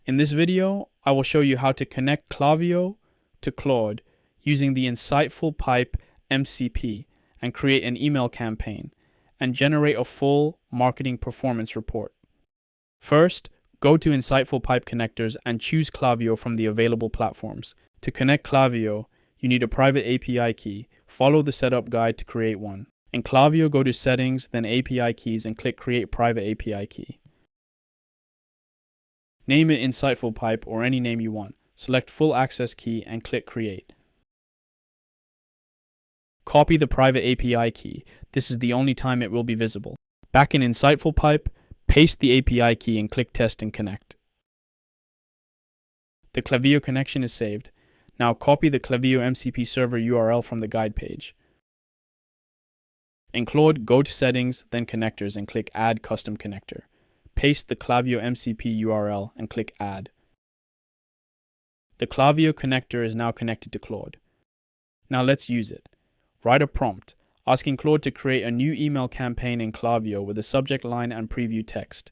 In this video, I will show you how to connect Klaviyo to Claude using the InsightfulPipe MCP and create an email campaign and generate a full marketing performance report. First, go to InsightfulPipe connectors and choose Klaviyo from the available platforms. To connect Klaviyo, you need a private API key. Follow the setup guide to create one. In Klaviyo, go to Settings, then API Keys, and click Create Private API Key. Name it InsightfulPipe or any name you want. Select Full Access Key and click Create. Copy the private API key. This is the only time it will be visible. Back in InsightfulPipe, paste the API key and click Test and Connect. The Klaviyo connection is saved. Now copy the Klaviyo MCP server URL from the guide page. In Claude, go to Settings, then Connectors, and click Add Custom Connector. Paste the Klaviyo MCP URL and click Add. The Klaviyo connector is now connected to Claude. Now let's use it. Write a prompt, asking Claude to create a new email campaign in Klaviyo with a subject line and preview text.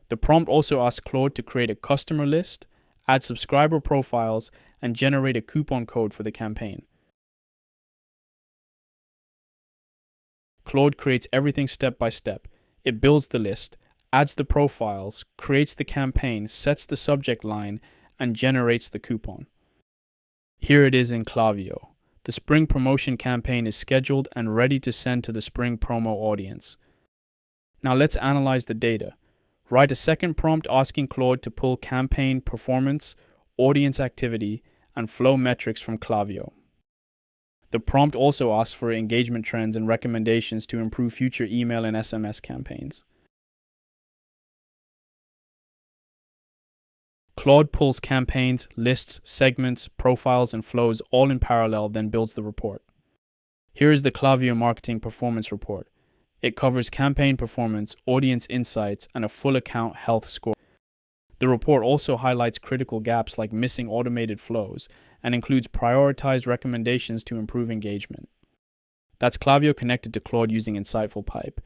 The prompt also asks Claude to create a customer list, add subscriber profiles, and generate a coupon code for the campaign. Claude creates everything step by step. It builds the list, adds the profiles, creates the campaign, sets the subject line, and generates the coupon. Here it is in Klaviyo. The spring promotion campaign is scheduled and ready to send to the spring promo audience. Now let's analyze the data. Write a second prompt asking Claude to pull campaign performance, audience activity, and flow metrics from Klaviyo. The prompt also asks for engagement trends and recommendations to improve future email and SMS campaigns. Claude pulls campaigns, lists, segments, profiles, and flows all in parallel, then builds the report. Here is the Klaviyo Marketing Performance Report. It covers campaign performance, audience insights, and a full account health score. The report also highlights critical gaps like missing automated flows and includes prioritized recommendations to improve engagement. That's Klaviyo connected to Claude using InsightfulPipe.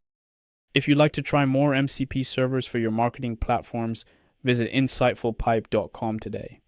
If you'd like to try more MCP servers for your marketing platforms, visit insightfulpipe.com today.